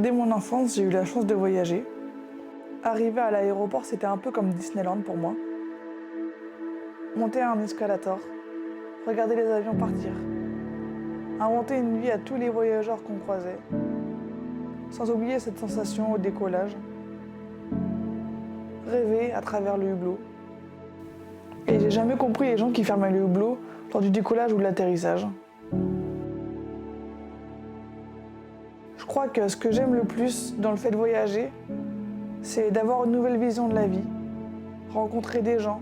Dès mon enfance, j'ai eu la chance de voyager. Arriver à l'aéroport, c'était un peu comme Disneyland pour moi. Monter à un escalator, regarder les avions partir, inventer une vie à tous les voyageurs qu'on croisait, sans oublier cette sensation au décollage, rêver à travers le hublot. Et j'ai jamais compris les gens qui fermaient le hublot lors du décollage ou de l'atterrissage. Je crois que ce que j'aime le plus dans le fait de voyager, c'est d'avoir une nouvelle vision de la vie, rencontrer des gens,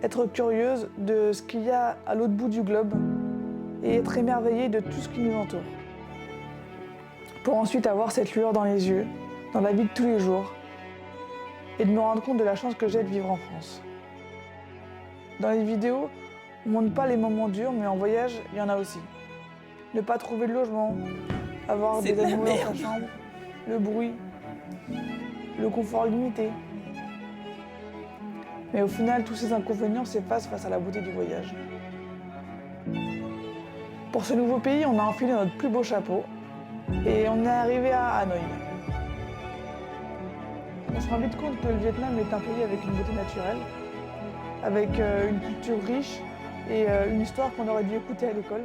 être curieuse de ce qu'il y a à l'autre bout du globe et être émerveillée de tout ce qui nous entoure. Pour ensuite avoir cette lueur dans les yeux, dans la vie de tous les jours, et de me rendre compte de la chance que j'ai de vivre en France. Dans les vidéos, on ne montre pas les moments durs, mais en voyage, il y en a aussi. Ne pas trouver de logement, avoir des animaux dans sa chambre, le bruit, le confort limité. Mais au final, tous ces inconvénients s'effacent face à la beauté du voyage. Pour ce nouveau pays, on a enfilé notre plus beau chapeau et on est arrivé à Hanoï. On se rend vite compte que le Vietnam est un pays avec une beauté naturelle, avec une culture riche et une histoire qu'on aurait dû écouter à l'école.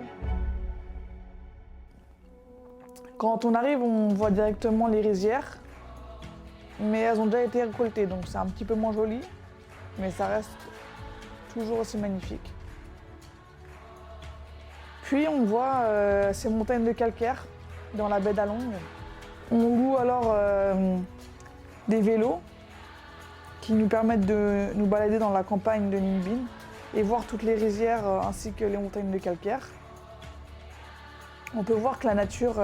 Quand on arrive, on voit directement les rizières, mais elles ont déjà été récoltées, donc c'est un petit peu moins joli, mais ça reste toujours aussi magnifique. Puis on voit ces montagnes de calcaire dans la baie d'Along. On loue alors des vélos qui nous permettent de nous balader dans la campagne de Ninh Binh et voir toutes les rizières ainsi que les montagnes de calcaire. On peut voir que la nature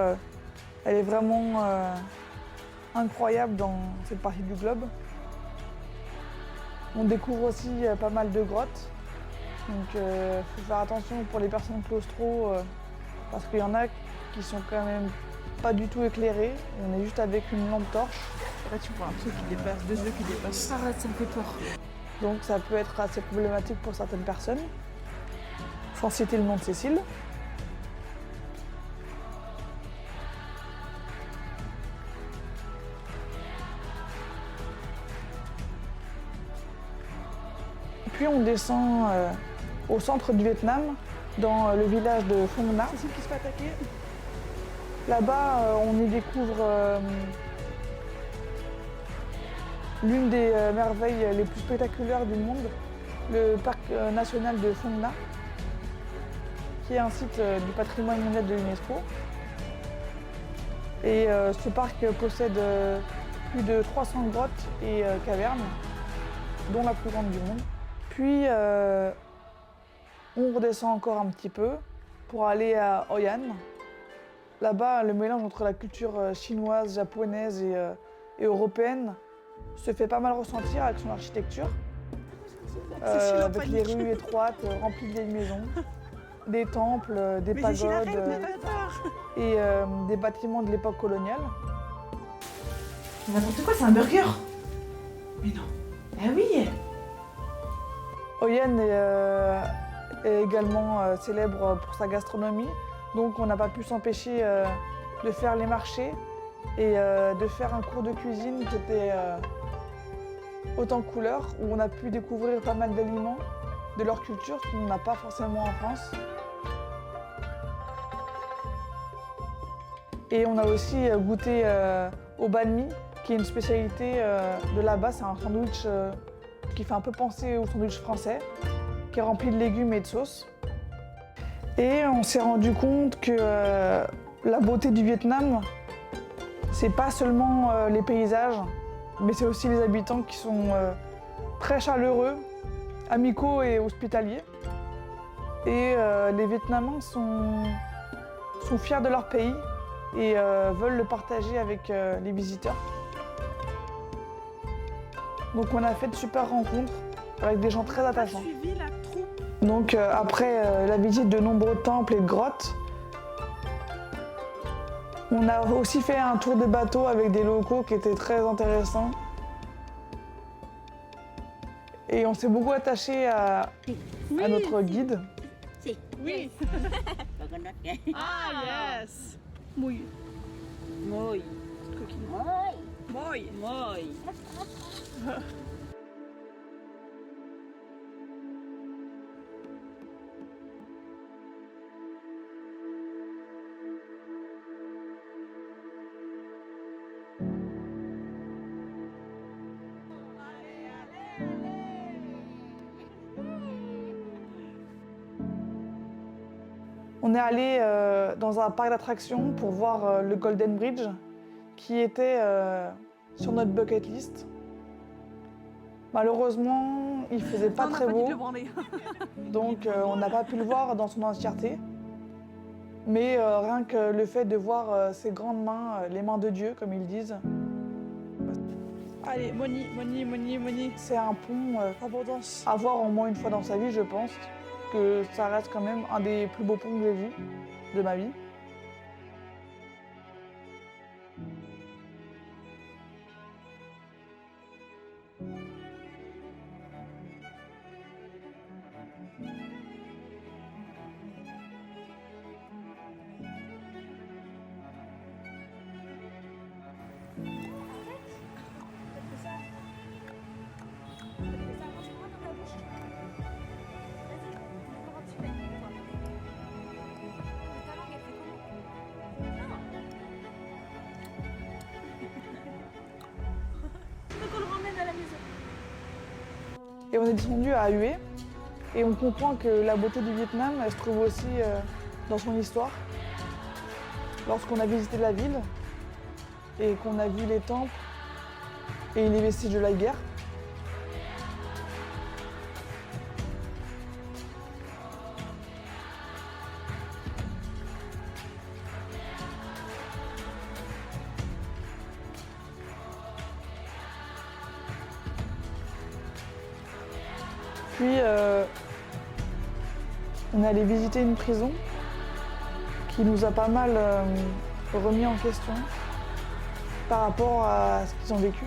elle est vraiment incroyable dans cette partie du globe. On découvre aussi pas mal de grottes, donc faut faire attention pour les personnes claustro parce qu'il y en a qui sont quand même pas du tout éclairées. On est juste avec une lampe torche. Là tu vois un truc qui dépasse, deux yeux qui dépassent. Arrête, ça me fait peur. Donc ça peut être assez problématique pour certaines personnes, sans citer le nom de Cécile. Puis on descend au centre du Vietnam, dans le village de Phong Nha. C'est celui qui se fait attaquer. Là-bas, on y découvre l'une des merveilles les plus spectaculaires du monde, le parc national de Phong Nha, qui est un site du patrimoine mondial de l'UNESCO. Et ce parc possède plus de 300 grottes et cavernes, dont la plus grande du monde. Puis on redescend encore un petit peu pour aller à Hoi An. Là-bas, le mélange entre la culture chinoise, japonaise et européenne se fait pas mal ressentir avec son architecture. Avec les rues étroites, remplies de vieilles maisons, des temples, des pagodes et des bâtiments de l'époque coloniale. N'importe quoi, c'est un burger. Mais non. Ah oui. Hoi An est également célèbre pour sa gastronomie, donc on n'a pas pu s'empêcher de faire les marchés et de faire un cours de cuisine qui était haute en couleurs, où on a pu découvrir pas mal d'aliments de leur culture qu'on n'a pas forcément en France. Et on a aussi goûté au banh mi, qui est une spécialité de là-bas. C'est un sandwich qui fait un peu penser au sandwich français, qui est rempli de légumes et de sauces. Et on s'est rendu compte que la beauté du Vietnam, c'est pas seulement les paysages, mais c'est aussi les habitants qui sont très chaleureux, amicaux et hospitaliers. Et les Vietnamiens sont fiers de leur pays et veulent le partager avec les visiteurs. Donc on a fait de super rencontres avec des gens très attachants. Suivi la troupe. Donc après la visite de nombreux temples et de grottes, on a aussi fait un tour de bateau avec des locaux qui étaient très intéressants. Et on s'est beaucoup attaché à notre guide. Oui. Coconut. Ah yes. Mùi. Mùi. petite coquine. Moi. Moi. On est allé dans un parc d'attractions pour voir le Golden Bridge, qui était sur notre bucket list. Malheureusement, il faisait pas très beau, donc on n'a pas pu le voir dans son entièreté. Mais rien que le fait de voir ces grandes mains, les mains de Dieu, comme ils disent, Allez, Moni. c'est un pont à voir au moins une fois dans sa vie, je pense. Que ça reste quand même un des plus beaux ponts que j'ai vus de ma vie. Et on est descendu à Hue et on comprend que la beauté du Vietnam, elle se trouve aussi dans son histoire. Lorsqu'on a visité la ville et qu'on a vu les temples et les vestiges de la guerre. Puis on est allé visiter une prison qui nous a pas mal remis en question par rapport à ce qu'ils ont vécu.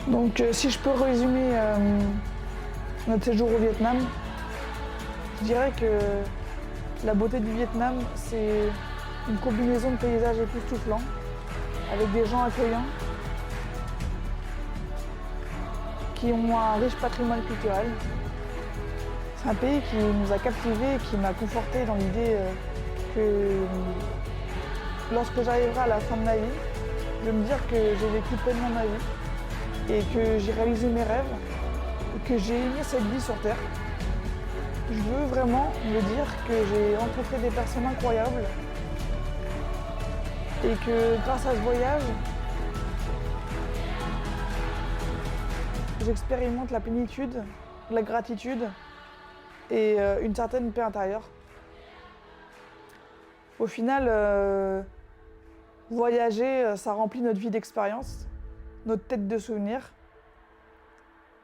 Donc si je peux résumer notre séjour au Vietnam, je dirais que la beauté du Vietnam, c'est une combinaison de paysages époustouflants, avec des gens accueillants, qui ont un riche patrimoine culturel. C'est un pays qui nous a captivés et qui m'a conforté dans l'idée que lorsque j'arriverai à la fin de ma vie, je vais me dire que j'ai vécu pleinement ma vie et que j'ai réalisé mes rêves et que j'ai aimé cette vie sur Terre. Je veux vraiment me dire que j'ai rencontré des personnes incroyables et que grâce à ce voyage, j'expérimente la plénitude, la gratitude et une certaine paix intérieure. Au final, voyager, ça remplit notre vie d'expériences, notre tête de souvenirs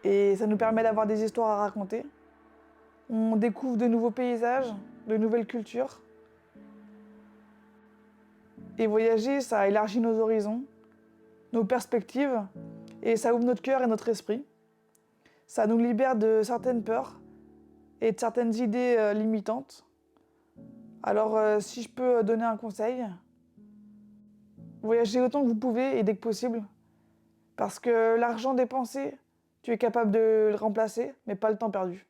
et ça nous permet d'avoir des histoires à raconter. On découvre de nouveaux paysages, de nouvelles cultures. Et voyager, ça élargit nos horizons, nos perspectives, et ça ouvre notre cœur et notre esprit. Ça nous libère de certaines peurs et de certaines idées limitantes. Alors, si je peux donner un conseil, voyagez autant que vous pouvez et dès que possible. Parce que l'argent dépensé, tu es capable de le remplacer, mais pas le temps perdu.